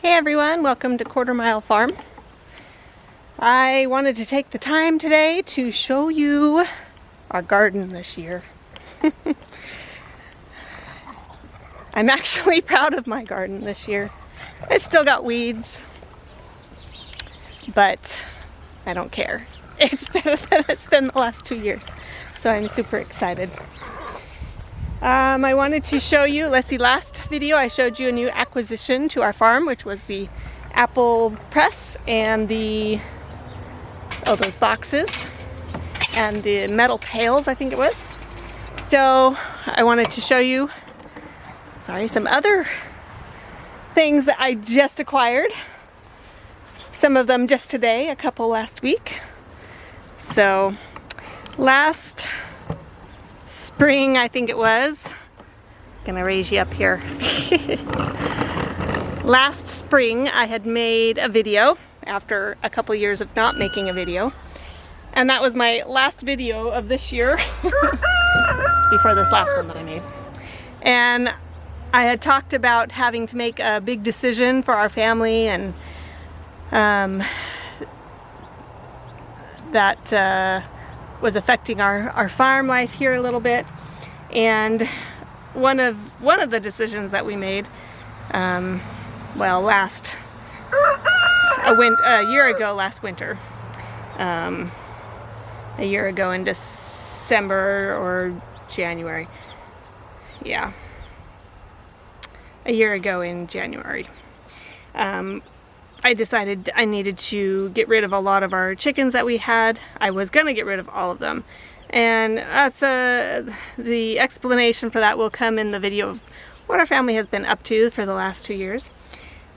Hey everyone, welcome to Quarter Mile Farm. I wanted to take the time today to show you our garden this year. I'm actually proud of my garden this year. It's still got weeds, but I don't care. It's better than it's been the last 2 years, so I'm super excited. I wanted to show you, let's see, last video I showed you a new acquisition to our farm, which was the apple press and those boxes and the metal pails, I think it was. So I wanted to show you, some other things that I just acquired. Some of them just today, a couple last week. So last spring, I think it was. Gonna raise you up here. Last spring, I had made a video after a couple years of not making a video. And that was my last video of this year before this last one that I made. And I had talked about having to make a big decision for our family, and that was affecting our farm life here a little bit. And one of the decisions that we made, a year ago last winter, a year ago in December or January, yeah, a year ago in January, I decided I needed to get rid of a lot of our chickens that we had. I was gonna get rid of all of them. And that's the explanation for that will come in the video of what our family has been up to for the last 2 years.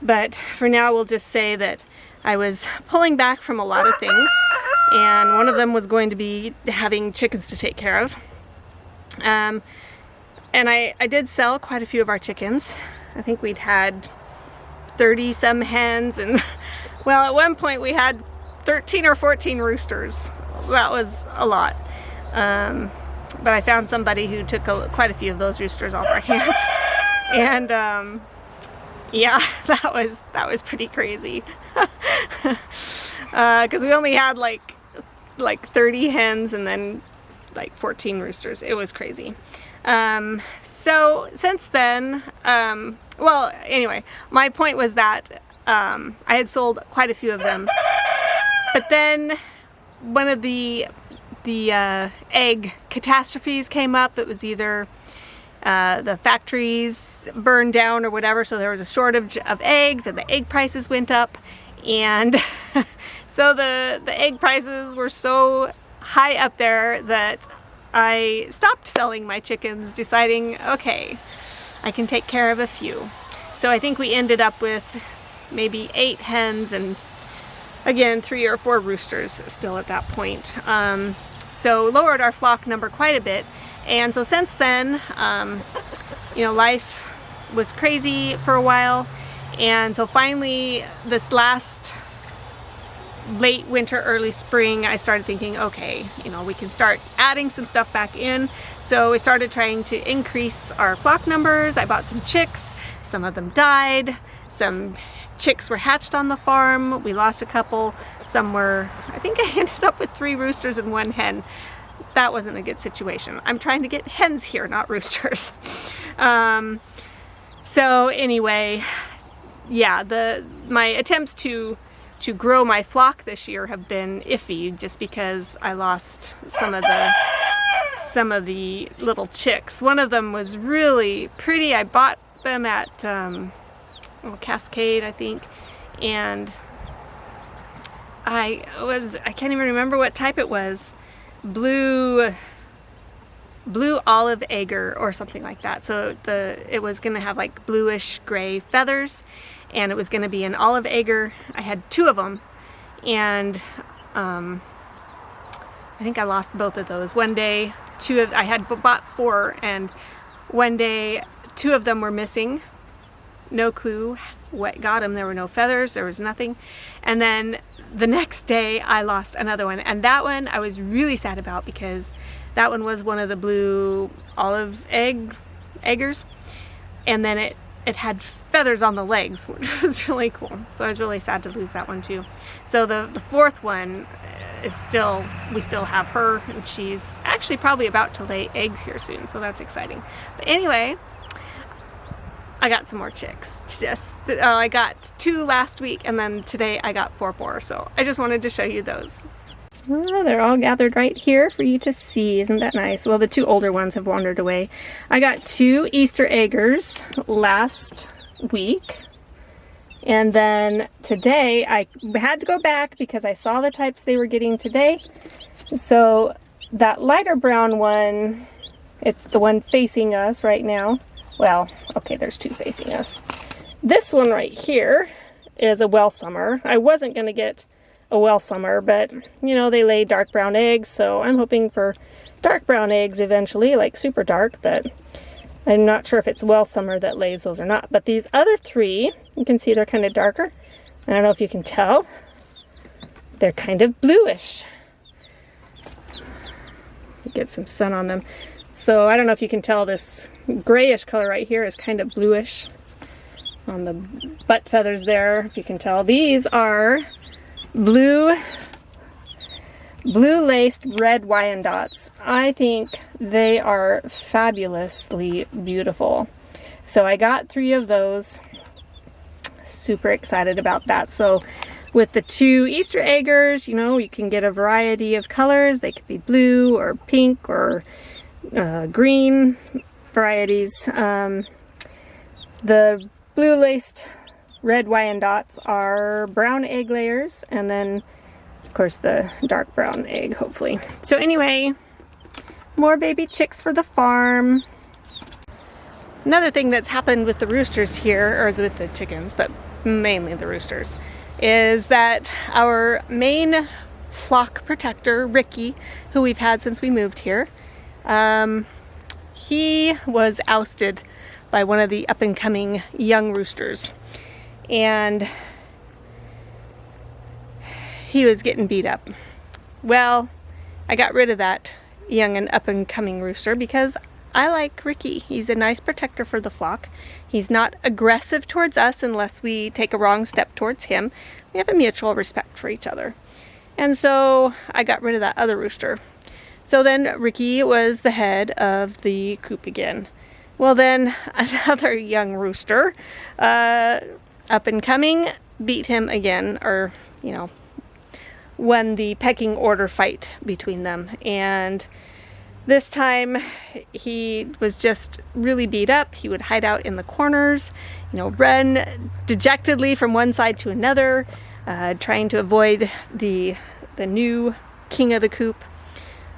But for now, we'll just say that I was pulling back from a lot of things, and one of them was going to be having chickens to take care of. And I did sell quite a few of our chickens. I think we'd had 30 some hens, and well, at one point we had 13 or 14 roosters. That was a lot. But I found somebody who took quite a few of those roosters off our hands. And yeah, that was pretty crazy. Because we only had like 30 hens and then like 14 roosters. It was crazy. So since then, well, anyway, my point was that I had sold quite a few of them, but then one of the egg catastrophes came up. It was either the factories burned down or whatever, so there was a shortage of eggs and the egg prices went up, and so the egg prices were so high up there that I stopped selling my chickens, deciding, okay, I can take care of a few. So I think we ended up with maybe 8 hens and again 3 or 4 roosters still at that point. So lowered our flock number quite a bit. And so since then, life was crazy for a while. And so finally this last late winter, early spring, I started thinking, okay, we can start adding some stuff back in. So we started trying to increase our flock numbers. I bought some chicks. Some of them died. Some chicks were hatched on the farm. We lost a couple. I think I ended up with 3 roosters and 1 hen. That wasn't a good situation. I'm trying to get hens here, not roosters. So anyway, yeah, my attempts to grow my flock this year have been iffy, just because I lost some of the little chicks. One of them was really pretty. I bought them at Cascade, I think, and I can't even remember what type it was. Blue olive Ager or something like that. So it was gonna have like bluish gray feathers, and it was gonna be an olive Ager. I had 2 of them, and I think I lost both of those. One day, I had bought 4, and one day 2 of them were missing. No clue what got them. There were no feathers, there was nothing. And then the next day I lost another one, and that one I was really sad about, because that one was one of the blue olive Eggers, and then it had feathers on the legs, which was really cool. So I was really sad to lose that one too. So the fourth one is still, we still have her, and she's actually probably about to lay eggs here soon, so that's exciting. But anyway, I got some more chicks. I got 2 last week, and then today I got 4 more, so I just wanted to show you those. Oh, they're all gathered right here for you to see. Isn't that nice? Well, the 2 older ones have wandered away. I got 2 Easter eggers last week, and then today I had to go back because I saw the types they were getting today. So that lighter brown one, it's the one facing us right now. Well, okay, there's 2 facing us. This one right here is a Welsummer. I wasn't going to get a Welsummer, but you know, they lay dark brown eggs, so I'm hoping for dark brown eggs eventually, like super dark, but I'm not sure if it's Welsummer that lays those or not. But these other 3, you can see they're kind of darker. I don't know if you can tell. They're kind of bluish. Get some sun on them. So I don't know if you can tell, this grayish color right here is kind of bluish on the butt feathers there, if you can tell. These are blue laced red Wyandottes. I think they are fabulously beautiful. So I got 3 of those. Super excited about that. So with the 2 Easter eggers, you know, you can get a variety of colors. They could be blue or pink or green varieties. The blue laced red Wyandottes are brown egg layers, and then of course the dark brown egg, hopefully. So anyway, more baby chicks for the farm. Another thing that's happened with the roosters here, or with the chickens, but mainly the roosters, is that our main flock protector, Ricky, who we've had since we moved here, he was ousted by one of the up-and-coming young roosters, and he was getting beat up. Well, I got rid of that young and up-and-coming rooster because I like Ricky. He's a nice protector for the flock. He's not aggressive towards us unless we take a wrong step towards him. We have a mutual respect for each other. And so I got rid of that other rooster. So then Ricky was the head of the coop again. Well, then another young rooster, up and coming, beat him again, or, you know, won the pecking order fight between them. And this time he was just really beat up. He would hide out in the corners, you know, run dejectedly from one side to another, trying to avoid the new king of the coop.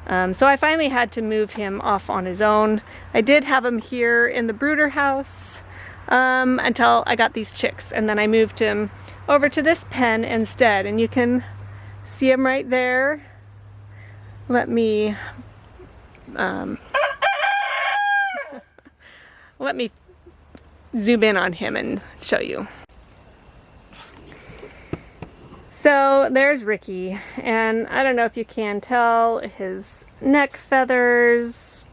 So I finally had to move him off on his own. I did have him here in the brooder house until I got these chicks, and then I moved him over to this pen instead, and you can see him right there. Let me zoom in on him and show you. So there's Ricky, and I don't know if you can tell, his neck feathers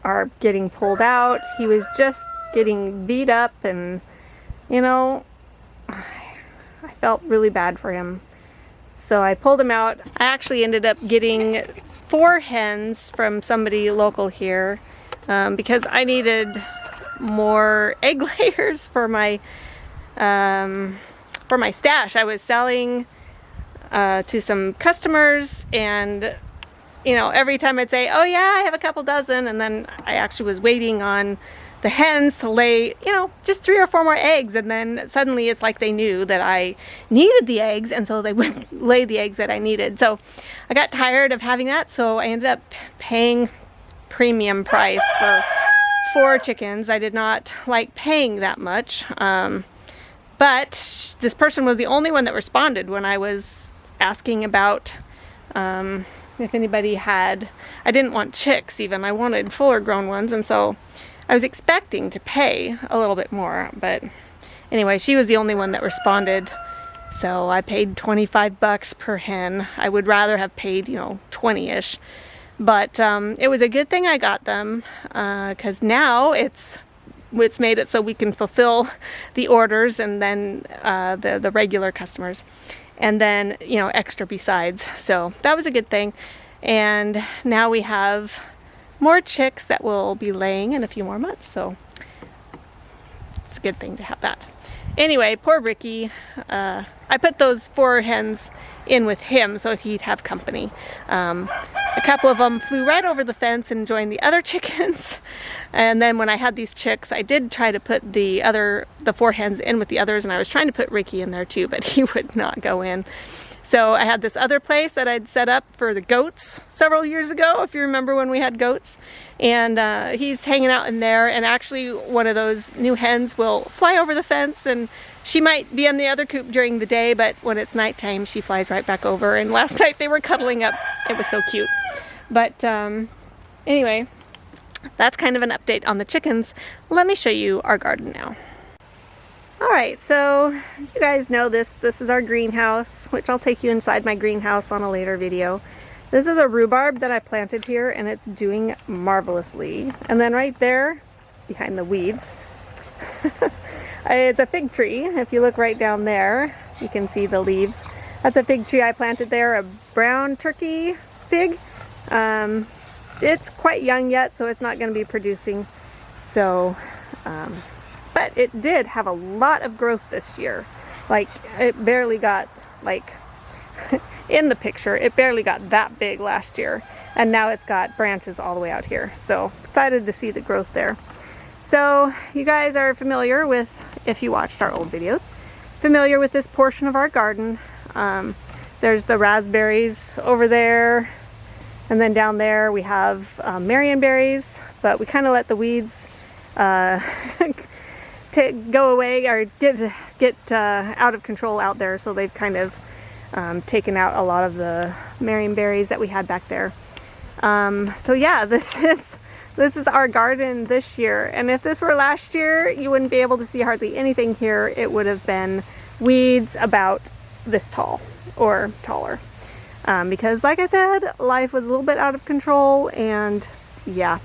are getting pulled out. He was just getting beat up, and you know, I felt really bad for him. So I pulled him out. I actually ended up getting 4 hens from somebody local here because I needed more egg layers for my stash. I was selling to some customers, and you know, every time I'd say, oh yeah, I have a couple dozen, and then I actually was waiting on the hens to lay, you know, just 3 or 4 more eggs, and then suddenly it's like they knew that I needed the eggs, and so they would lay the eggs that I needed. So I got tired of having that, so I ended up paying premium price for 4 chickens. I did not like paying that much, but this person was the only one that responded when I was asking about if anybody had, I didn't want chicks even, I wanted fuller grown ones, and so I was expecting to pay a little bit more, but anyway, she was the only one that responded, so I paid 25 bucks per hen. I would rather have paid, you know, 20-ish, but it was a good thing I got them, because now it's it's made it so we can fulfill the orders, and then the regular customers, and then, you know, extra besides. So that was a good thing. And now we have more chicks that will be laying in a few more months, so it's a good thing to have that. Anyway, poor Ricky. I put those 4 hens in with him so he'd have company. A couple of them flew right over the fence and joined the other chickens. And then when I had these chicks, I did try to put the 4 hens in with the others, and I was trying to put Ricky in there too, but he would not go in. So I had this other place that I'd set up for the goats several years ago, if you remember when we had goats. And he's hanging out in there, and actually one of those new hens will fly over the fence, and she might be in the other coop during the day, but when it's nighttime, she flies right back over. And last night they were cuddling up. It was so cute. But anyway, that's kind of an update on the chickens. Let me show you our garden now. Alright, so you guys know this is our greenhouse, which I'll take you inside my greenhouse on a later video. This is a rhubarb that I planted here, and it's doing marvelously. And then right there, behind the weeds, it's a fig tree. If you look right down there, you can see the leaves. That's a fig tree I planted there, a brown turkey fig. It's quite young yet, so it's not going to be producing. So, but it did have a lot of growth this year. Like, it barely got, like, in the picture, it barely got that big last year. And now it's got branches all the way out here. So, excited to see the growth there. So, you guys are familiar with, if you watched our old videos, familiar with this portion of our garden. There's the raspberries over there. And then down there we have marionberries, but we kind of let the weeds go away or get out of control out there, so they've kind of taken out a lot of the marionberries that we had back there. So yeah, this is our garden this year, and if this were last year, you wouldn't be able to see hardly anything here. It would have been weeds about this tall or taller. Because like I said, life was a little bit out of control, and yeah,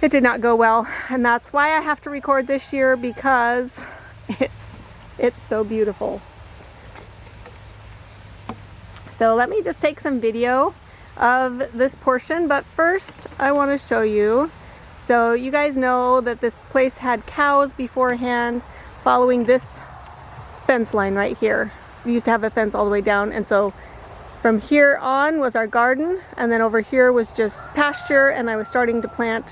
it did not go well. And that's why I have to record this year, because it's so beautiful. So let me just take some video of this portion, but first I want to show you. So you guys know that this place had cows beforehand following this fence line right here. We used to have a fence all the way down, and so from here on was our garden, and then over here was just pasture, and I was starting to plant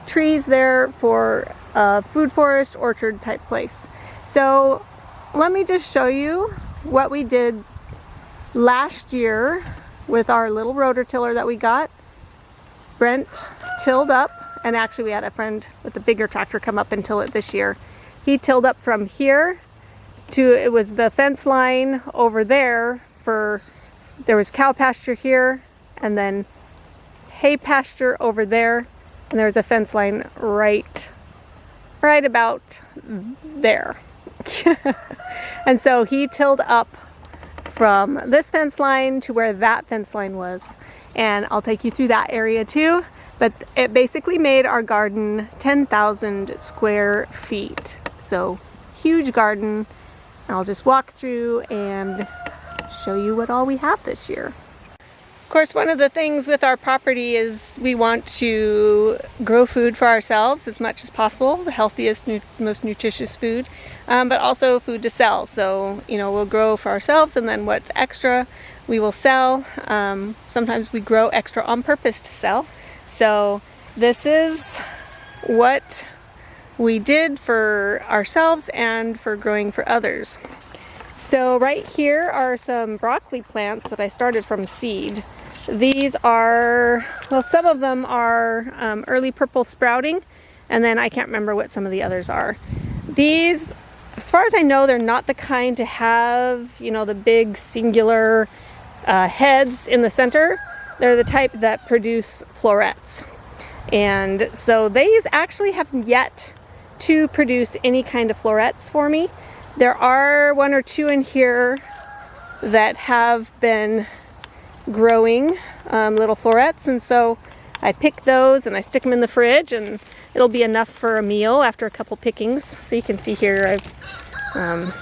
trees there for a food forest orchard type place. So let me just show you what we did last year with our little rototiller that we got. Brent tilled up, and actually we had a friend with a bigger tractor come up and till it this year. He tilled up from here to, it was the fence line over there for, there was cow pasture here, and then hay pasture over there, and there's a fence line right about there. And so he tilled up from this fence line to where that fence line was, and I'll take you through that area too. But it basically made our garden 10,000 square feet. So huge garden. I'll just walk through and show you what all we have this year. Of course, one of the things with our property is we want to grow food for ourselves as much as possible, the healthiest, most nutritious food, but also food to sell. So, you know, we'll grow for ourselves, and then what's extra we will sell. Sometimes we grow extra on purpose to sell. So this is what we did for ourselves and for growing for others. So right here are some broccoli plants that I started from seed. These are, well, some of them are early purple sprouting, and then I can't remember what some of the others are. These, as far as I know, they're not the kind to have, you know, the big singular heads in the center. They're the type that produce florets. And so these actually have yet to produce any kind of florets for me. There are 1 or 2 in here that have been growing little florets, and so I pick those and I stick them in the fridge, and it'll be enough for a meal after a couple pickings. So you can see here I've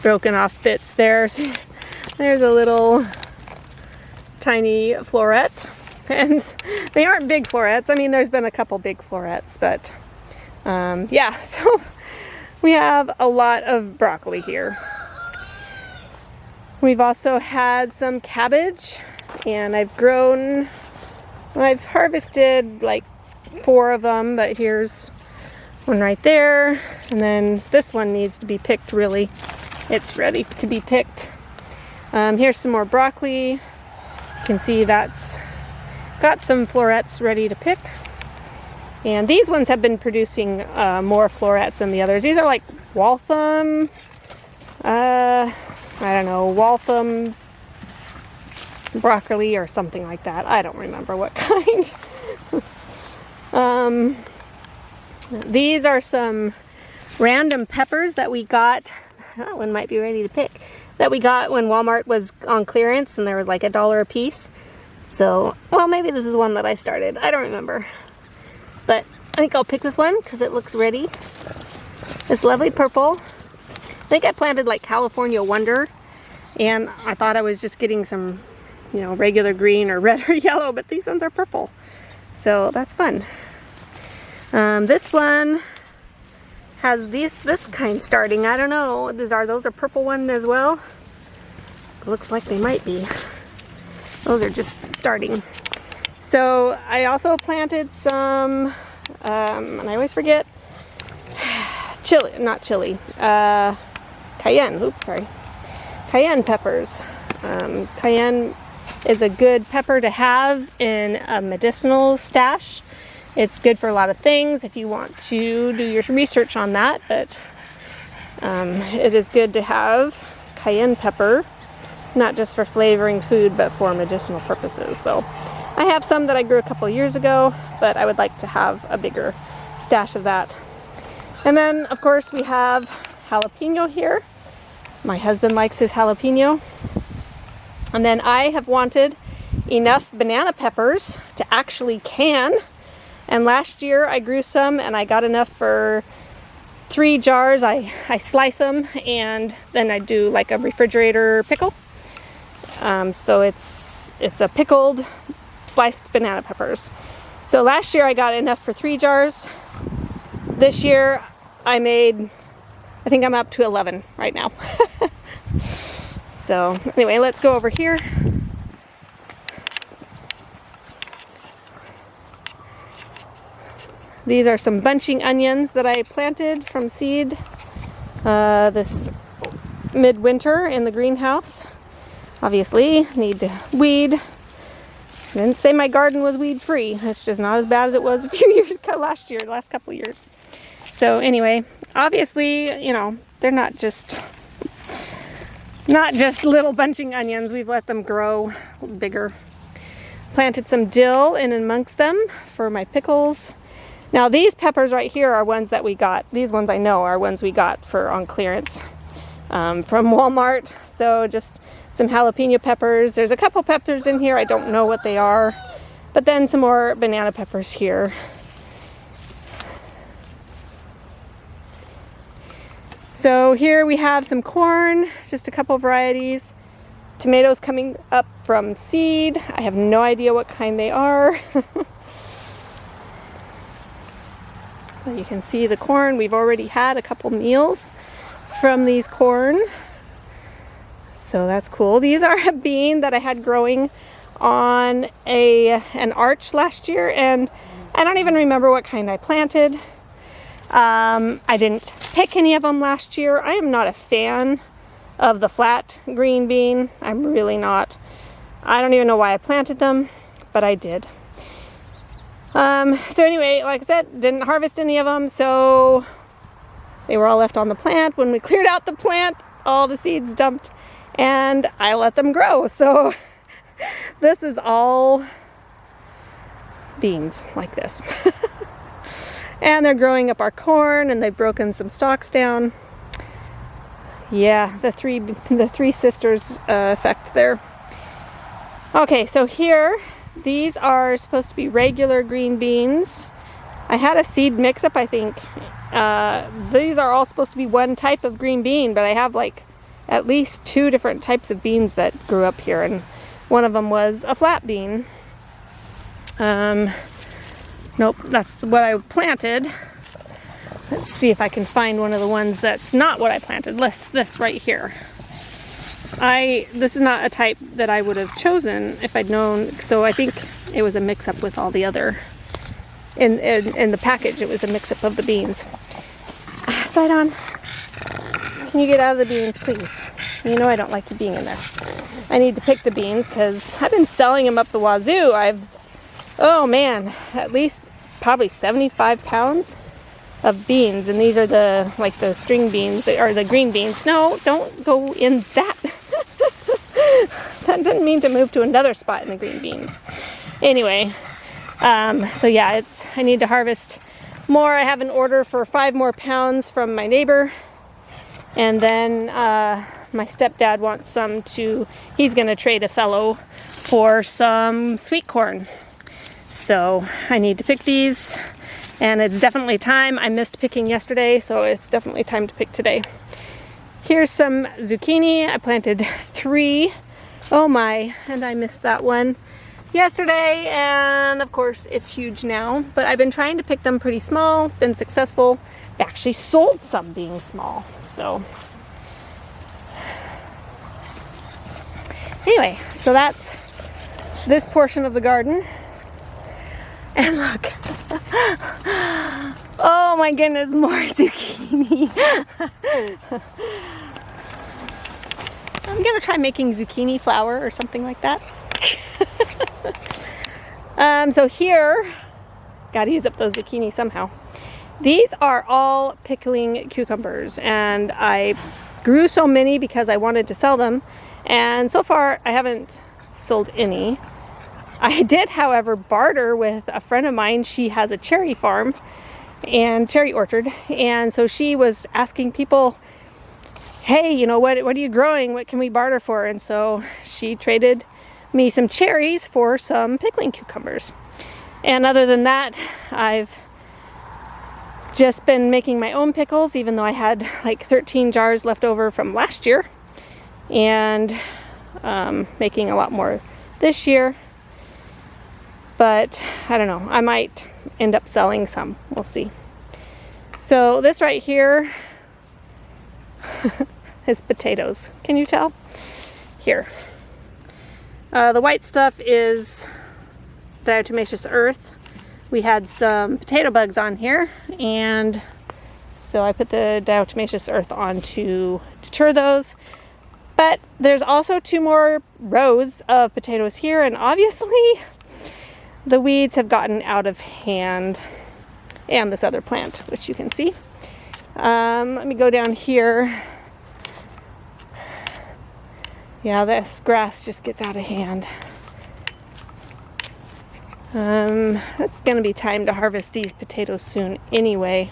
broken off bits there. So there's a little tiny floret, and they aren't big florets. I mean, there's been a couple big florets, but yeah, so we have a lot of broccoli here. We've also had some cabbage, and I've harvested like 4 of them, but here's one right there, and then this one needs to be picked. Really, it's ready to be picked. Here's some more broccoli. You can see that's got some florets ready to pick, and these ones have been producing more florets than the others. These are like Waltham, I don't know, Waltham broccoli or something like that. I don't remember what kind. These are some random peppers that we got. That one might be ready to pick. That we got when Walmart was on clearance, and there was like $1 a piece. So, well, maybe this is one that I started. I don't remember. But I think I'll pick this one because it looks ready. This lovely purple. I think I planted like California Wonder, and I thought I was just getting some, you know, regular green or red or yellow, but these ones are purple. So that's fun. This one has this kind starting. I don't know. Those are purple one as well. It looks like they might be. Those are just starting. So I also planted some, and I always forget, cayenne. Oops, sorry. Cayenne peppers. Cayenne is a good pepper to have in a medicinal stash. It's good for a lot of things if you want to do your research on that, but it is good to have cayenne pepper, not just for flavoring food, but for medicinal purposes. So I have some that I grew a couple years ago, but I would like to have a bigger stash of that. And then, of course, we have jalapeno here. My husband likes his jalapeno. And then I have wanted enough banana peppers to actually can. And last year I grew some, and I got enough for 3 jars. I slice them, and then I do like a refrigerator pickle. So it's a pickled sliced banana peppers. So last year I got enough for 3 jars. This year I think I'm up to 11 right now. So anyway, let's go over here. These are some bunching onions that I planted from seed this midwinter in the greenhouse. Obviously, need to weed. I didn't say my garden was weed free. It's just not as bad as it was a few years ago, the last couple of years. So anyway, obviously, you know, they're not just little bunching onions. We've let them grow bigger. Planted some dill in amongst them for my pickles. Now these peppers right here are ones that we got. These ones I know are ones we got for on clearance from Walmart. So just some jalapeno peppers. There's a couple peppers in here. I don't know what they are. But then some more banana peppers here. So here we have some corn, just a couple varieties. Tomatoes coming up from seed. I have no idea what kind they are. You can see the corn. We've already had a couple meals from these corn. So that's cool. These are a bean that I had growing on an arch last year, and I don't even remember what kind I planted. I didn't pick any of them last year. I am not a fan of the flat green bean. I'm really not. I don't even know why I planted them, but I did. So anyway, like I said, didn't harvest any of them, so they were all left on the plant. When we cleared out the plant, all the seeds dumped, and I let them grow. So this is all beans like this. And they're growing up our corn, and they've broken some stalks down. Yeah, the three sisters effect there. Okay, so here, these are supposed to be regular green beans. I had a seed mix-up, I think. These are all supposed to be one type of green bean, but I have like at least 2 different types of beans that grew up here, and one of them was a flat bean. Nope, that's what I planted. Let's see if I can find one of the ones that's not what I planted. This right here. This is not a type that I would have chosen if I'd known, so I think it was a mix-up with all the other, in the package it was a mix-up of the beans. Sidon, can you get out of the beans, please? You know I don't like you being in there. I need to pick the beans because I've been selling them up the wazoo. Oh man, at least probably 75 pounds of beans, and these are the string beans, or the green beans. No, don't go in that. That didn't mean to move to another spot in the green beans. Anyway, so yeah, I need to harvest more. I have an order for 5 more pounds from my neighbor, and then my stepdad wants some he's gonna trade a fellow for some sweet corn. So I need to pick these, and it's definitely time. I missed picking yesterday, so it's definitely time to pick today. Here's some zucchini. I planted 3. Oh my, and I missed that one yesterday, and of course it's huge now, but I've been trying to pick them pretty small, been successful. Actually sold some being small, so anyway, so that's this portion of the garden. And look, oh my goodness, more zucchini. I'm gonna try making zucchini flour or something like that. So here, gotta use up those zucchini somehow. These are all pickling cucumbers, and I grew so many because I wanted to sell them, and so far I haven't sold any. I did, however, barter with a friend of mine. She has a cherry farm and cherry orchard, and so she was asking people, hey, you know, what are you growing? What can we barter for? And so she traded me some cherries for some pickling cucumbers. And other than that, I've just been making my own pickles, even though I had like 13 jars left over from last year, and making a lot more this year. But I don't know, I might end up selling some, we'll see. So this right here is potatoes. Can you tell? Here. The white stuff is diatomaceous earth. We had some potato bugs on here, and so I put the diatomaceous earth on to deter those. But there's also 2 more rows of potatoes here, and obviously the weeds have gotten out of hand, and this other plant, which you can see. Let me go down here. Yeah, this grass just gets out of hand. It's gonna be time to harvest these potatoes soon anyway.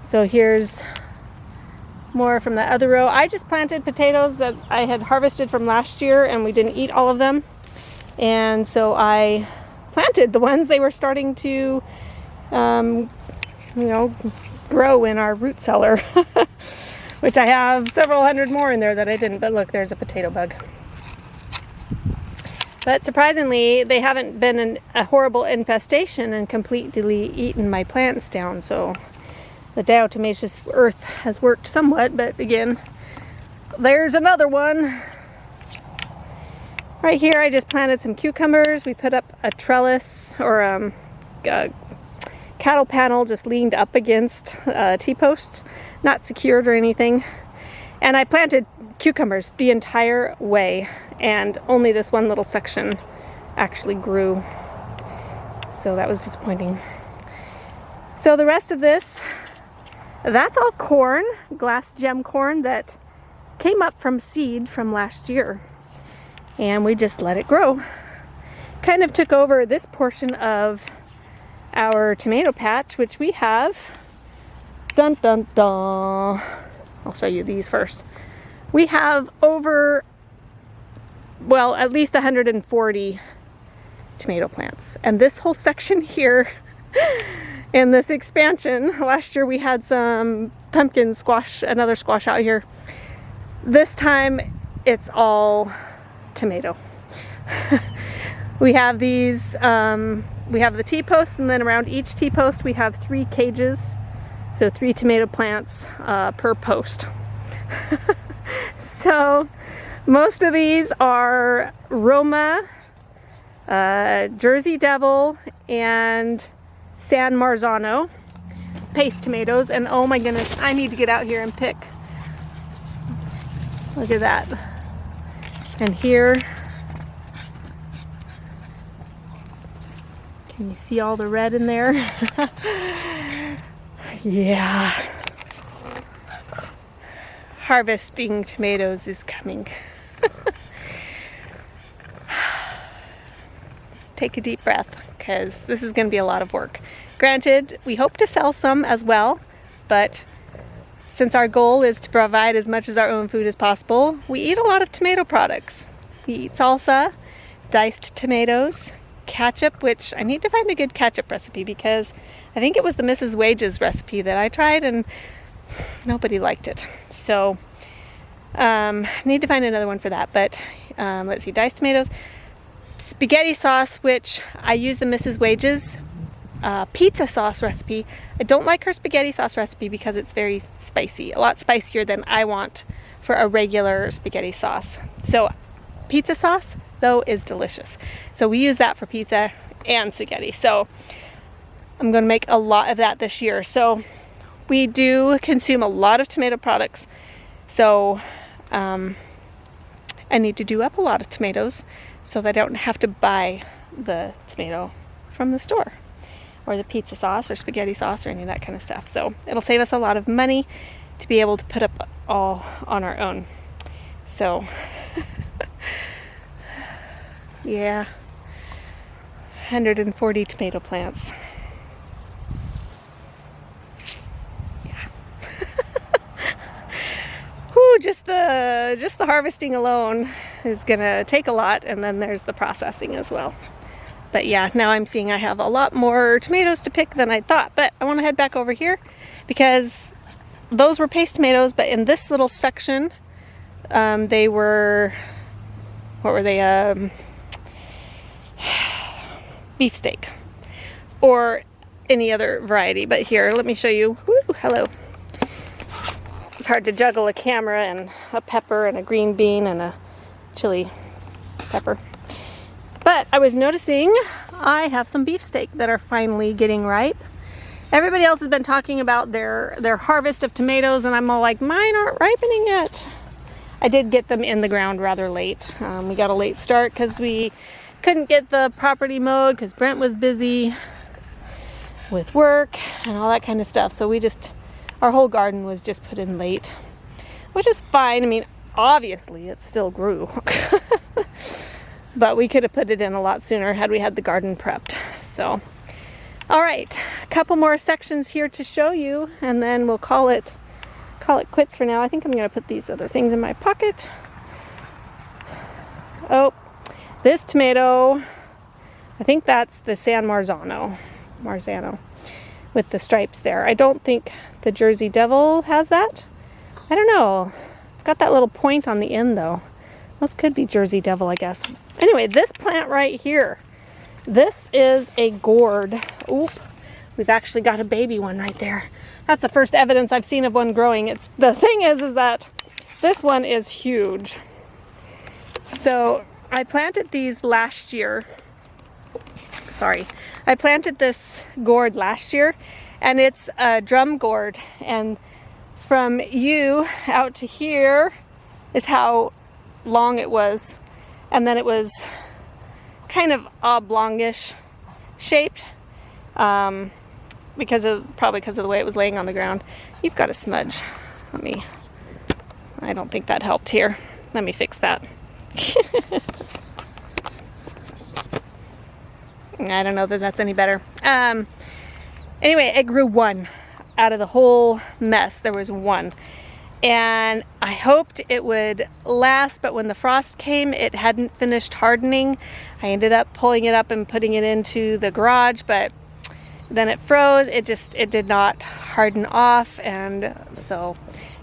So here's more from the other row. I just planted potatoes that I had harvested from last year, and we didn't eat all of them. And so I planted the ones they were starting to, you know, grow in our root cellar, which I have several hundred more in there that I didn't. But look, there's a potato bug. But surprisingly, they haven't been a horrible infestation and completely eaten my plants down. So the diatomaceous earth has worked somewhat, but again, there's another one. Right here, I just planted some cucumbers. We put up a trellis, or a cattle panel just leaned up against T-posts, not secured or anything. And I planted cucumbers the entire way, and only this one little section actually grew. So that was disappointing. So the rest of this, that's all corn, glass gem corn that came up from seed from last year. And we just let it grow. Kind of took over this portion of our tomato patch, which we have, dun dun dun, I'll show you these first. We have over, well, at least 140 tomato plants. And this whole section here in this expansion. Last year we had some pumpkin squash, another squash out here. This time it's all tomato. We have these, we have the T-posts, and then around each T-post we have 3 cages. So 3 tomato plants per post. So most of these are Roma, Jersey Devil, and San Marzano paste tomatoes. And oh my goodness, I need to get out here and pick. Look at that. And here, can you see all the red in there? Yeah. Harvesting tomatoes is coming. Take a deep breath, because this is going to be a lot of work. Granted, we hope to sell some as well, but since our goal is to provide as much as our own food as possible, we eat a lot of tomato products. We eat salsa, diced tomatoes, ketchup, which I need to find a good ketchup recipe, because I think it was the Mrs. Wages recipe that I tried and nobody liked it. So need to find another one for that. But let's see, diced tomatoes, spaghetti sauce, which I use the Mrs. Wages pizza sauce recipe. I don't like her spaghetti sauce recipe because it's very spicy, a lot spicier than I want for a regular spaghetti sauce. So pizza sauce though is delicious. So we use that for pizza and spaghetti. So I'm going to make a lot of that this year. So we do consume a lot of tomato products. So I need to do up a lot of tomatoes so that I don't have to buy the tomato from the store, or the pizza sauce or spaghetti sauce or any of that kind of stuff. So it'll save us a lot of money to be able to put up all on our own. So yeah, 140 tomato plants. Yeah. Whew, just the harvesting alone is gonna take a lot, and then there's the processing as well. But yeah, now I'm seeing I have a lot more tomatoes to pick than I thought. But I want to head back over here because those were paste tomatoes, but in this little section, they were, what were they? Beefsteak or any other variety. But here, let me show you. Woo, hello. It's hard to juggle a camera and a pepper and a green bean and a chili pepper. But I was noticing I have some beefsteak that are finally getting ripe. Everybody else has been talking about their harvest of tomatoes, and I'm all like, mine aren't ripening yet. I did get them in the ground rather late. We got a late start because we couldn't get the property mowed because Brent was busy with work and all that kind of stuff. So our whole garden was just put in late, which is fine. I mean, obviously it still grew. But we could have put it in a lot sooner had we had the garden prepped. So, all right, a couple more sections here to show you, and then we'll call it quits for now. I think I'm going to put these other things in my pocket. Oh, this tomato, I think that's the San Marzano with the stripes there. I don't think the Jersey Devil has that. I don't know. It's got that little point on the end though. This could be Jersey Devil, I guess. Anyway, this plant right here, this is a gourd. Oop, we've actually got a baby one right there. That's the first evidence I've seen of one growing. The thing is that this one is huge. So I planted these last year. Sorry, I planted this gourd last year, and it's a drum gourd. And from you out to here is how long it was, and then it was kind of oblongish shaped probably because of the way it was laying on the ground. You've got a smudge. I don't think that helped here. Let me fix that. I don't know that that's any better. Anyway, it grew one out of the whole mess. There was one. And I hoped it would last, but when the frost came, it hadn't finished hardening. I ended up pulling it up and putting it into the garage, but then it froze. It did not harden off, and so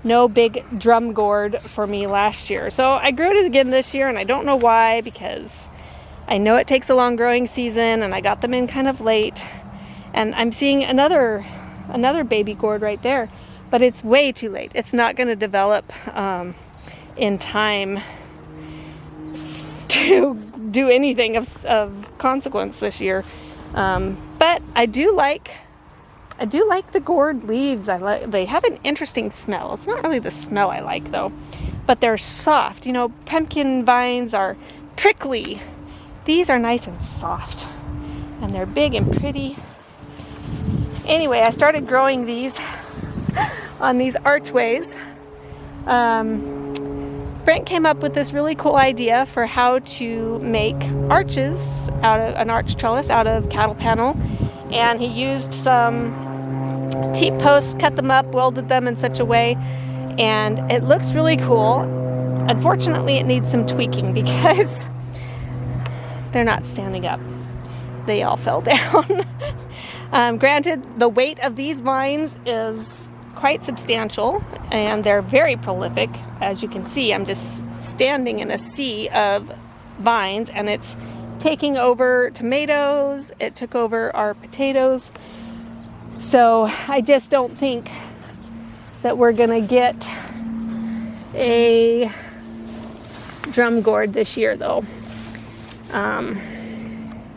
no big drum gourd for me last year. So I grew it again this year, and I don't know why, because I know it takes a long growing season, and I got them in kind of late. And I'm seeing another baby gourd right there, but it's way too late. It's not going to develop in time to do anything of consequence this year. But I do like the gourd leaves. They have an interesting smell. It's not really the smell I like though, but they're soft. You know, pumpkin vines are prickly. These are nice and soft, and they're big and pretty. Anyway, I started growing these on these archways. Brent came up with this really cool idea for how to make arches out of an arch trellis out of cattle panel, and he used some T-posts, cut them up, welded them in such a way, and it looks really cool. Unfortunately, it needs some tweaking because they're not standing up. They all fell down. Granted, the weight of these vines is quite substantial, and they're very prolific. As you can see, I'm just standing in a sea of vines, and it's taking over tomatoes. It took over our potatoes. So I just don't think that we're gonna get a drum gourd this year though,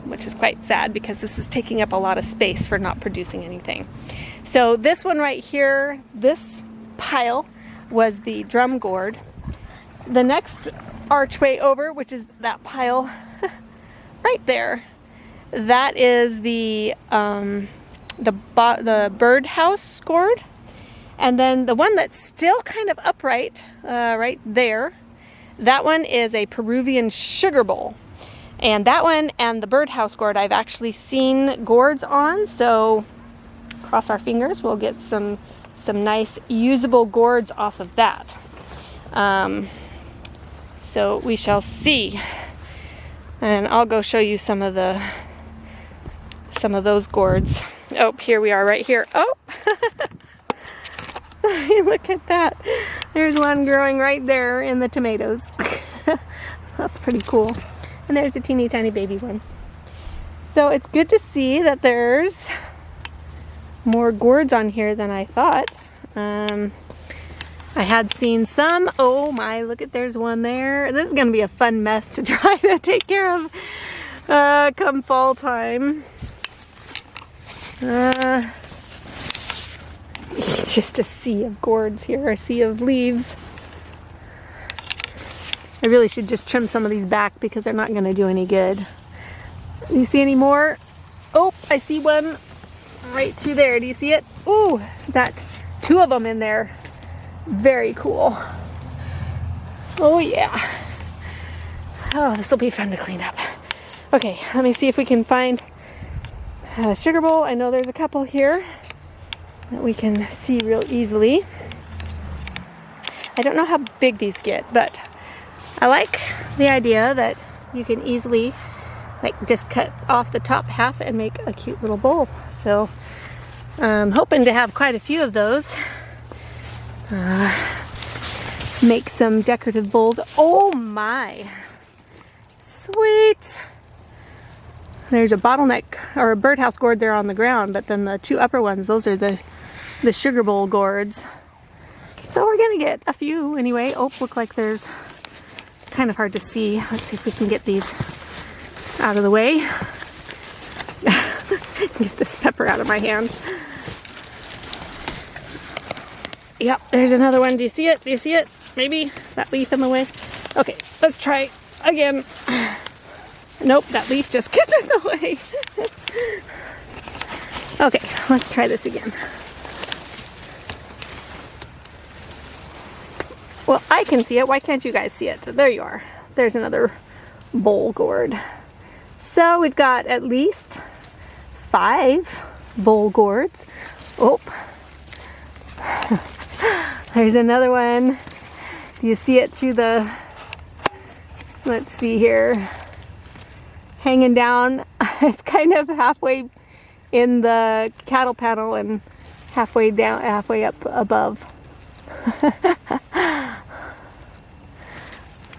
which is quite sad because this is taking up a lot of space for not producing anything. So this one right here, this pile was the drum gourd. The next archway over, which is that pile right there, that is the birdhouse gourd. And then the one that's still kind of upright, right there, that one is a Peruvian sugar bowl. And that one and the birdhouse gourd I've actually seen gourds on, so cross our fingers, we'll get some nice usable gourds off of that. So we shall see. And I'll go show you some of those gourds. Oh, here we are right here. Oh, sorry, look at that. There's one growing right there in the tomatoes. That's pretty cool. And there's a teeny tiny baby one. So it's good to see that there's more gourds on here than I thought. I had seen some. Oh my, look at, there's one there. This is gonna be a fun mess to try to take care of come fall time. It's just a sea of gourds here, a sea of leaves. I really should just trim some of these back because they're not gonna do any good. You see any more? Oh, I see one right through there. Do you see it? Ooh, that two of them in there. Very cool. Oh yeah. Oh, this will be fun to clean up. Okay, let me see if we can find a sugar bowl. I know there's a couple here that we can see real easily. I don't know how big these get, but I like the idea that you can easily just cut off the top half and make a cute little bowl. So I'm hoping to have quite a few of those. Make some decorative bowls. Oh my, sweet. There's a bottleneck or a birdhouse gourd there on the ground, but then the two upper ones, those are the sugar bowl gourds. So we're gonna get a few anyway. Oh, look like there's kind of hard to see. Let's see if we can get these out of the way. Get this pepper out of my hand. Yep, there's another one. Do you see it? Do you see it? Maybe that leaf in the way. Okay, let's try again. Nope, that leaf just gets in the way. Okay, let's try this again. Well, I can see it. Why can't you guys see it? There you are. There's another bowl gourd. So we've got at least 5 bowl gourds. Oh, there's another one. Do you see it through the, let's see here, hanging down? It's kind of halfway in the cattle panel and halfway down, halfway up above.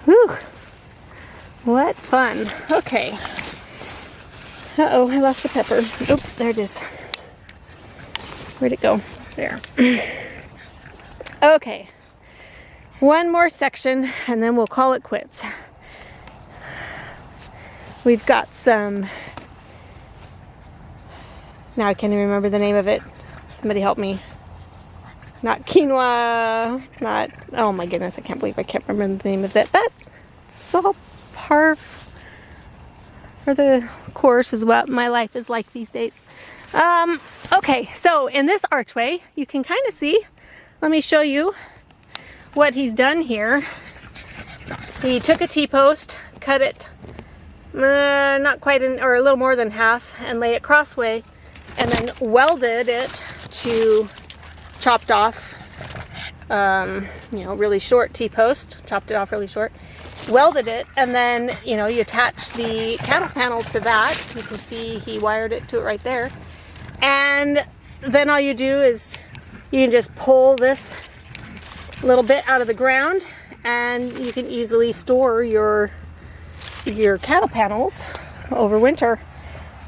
Whew. What fun. Okay. Uh-oh, I lost the pepper. Oh, there it is. Where'd it go? There. Okay. One more section and then we'll call it quits. We've got some, now I can't even remember the name of it. Somebody help me. Not quinoa, not, oh my goodness, I can't believe I can't remember the name of it, but it's all par for the course is what my life is like these days. Okay, so in this archway, you can kind of see, let me show you what he's done here. He took a T-post, cut it not quite or a little more than half, and lay it crossway, and then welded it to chopped off, you know, really short T-post, chopped it off really short, welded it, and then, you know, you attach the cattle panel to that. You can see he wired it to it right there. And then all you do is you can just pull this little bit out of the ground and you can easily store your cattle panels over winter.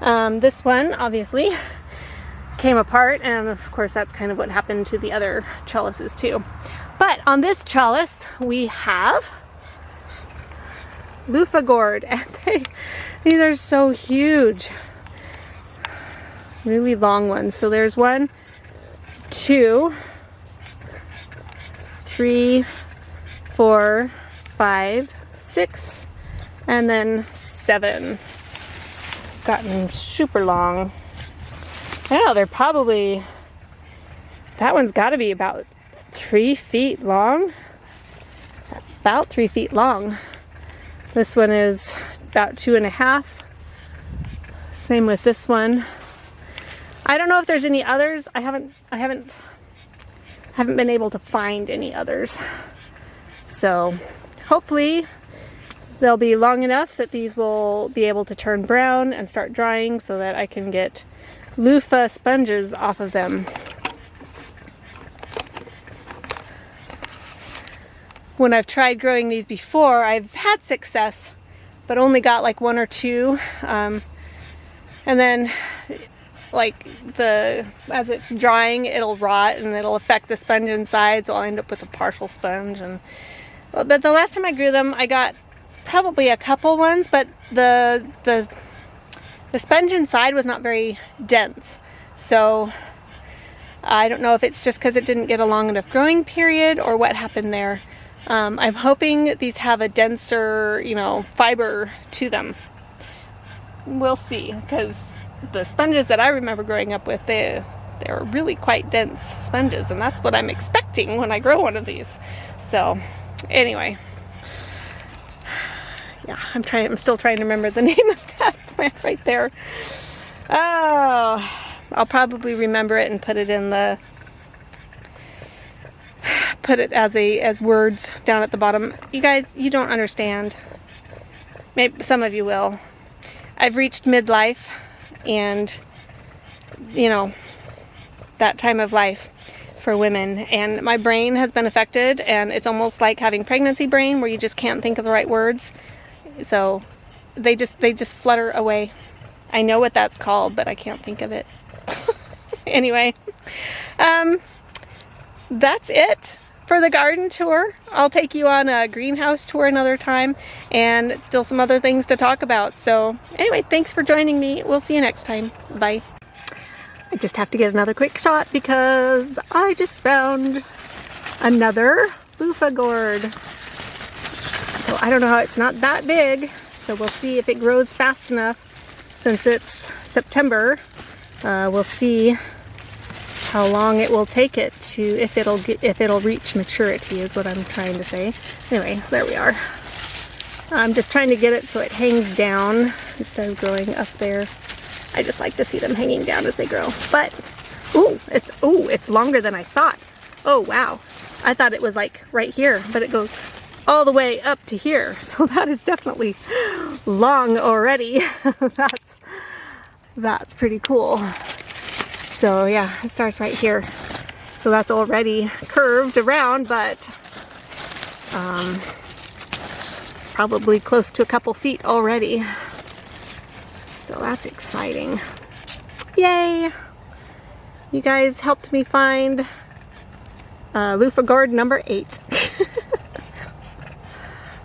This one obviously came apart, and of course that's kind of what happened to the other trellises too. But on this trellis we have loofah gourd, and these are so huge, really long ones. So there's 1, 2, 3, 4, 5, 6, and then 7. Gotten super long. I don't know, they're probably, that one's got to be about 3 feet long. About 3 feet long. This one is about 2.5. Same with this one. I don't know if there's any others. I haven't been able to find any others. So hopefully they'll be long enough that these will be able to turn brown and start drying so that I can get loofah sponges off of them. When I've tried growing these before, I've had success, but only got like 1 or 2. And then like as it's drying, it'll rot and it'll affect the sponge inside, so I'll end up with a partial sponge. And but the last time I grew them, I got probably a couple ones, but the sponge inside was not very dense. So I don't know if it's just because it didn't get a long enough growing period or what happened there. I'm hoping that these have a denser, you know, fiber to them. We'll see, because the sponges that I remember growing up with, they're really quite dense sponges, and that's what I'm expecting when I grow one of these. So anyway, yeah, I'm still trying to remember the name of that plant right there. Oh, I'll probably remember it and put it in the, put it as words down at the bottom. You guys, you don't understand. Maybe some of you will. I've reached midlife, and you know, that time of life for women, and my brain has been affected, and it's almost like having pregnancy brain where you just can't think of the right words. So they just flutter away. I know what that's called, but I can't think of it. Anyway, that's it for the garden tour. I'll take you on a greenhouse tour another time, and still some other things to talk about. So anyway, thanks for joining me. We'll see you next time. Bye. I just have to get another quick shot because I just found another loofah gourd. So I don't know how, it's not that big, so we'll see if it grows fast enough since it's September. We'll see how long it will take it to, if it'll reach maturity is what I'm trying to say. Anyway, there we are. I'm just trying to get it so it hangs down instead of growing up there. I just like to see them hanging down as they grow. But it's longer than I thought. Oh wow. I thought it was like right here, but it goes all the way up to here. So that is definitely long already. That's pretty cool. So yeah, it starts right here. So that's already curved around, but probably close to a couple feet already. So that's exciting. Yay! You guys helped me find loofah gourd number 8.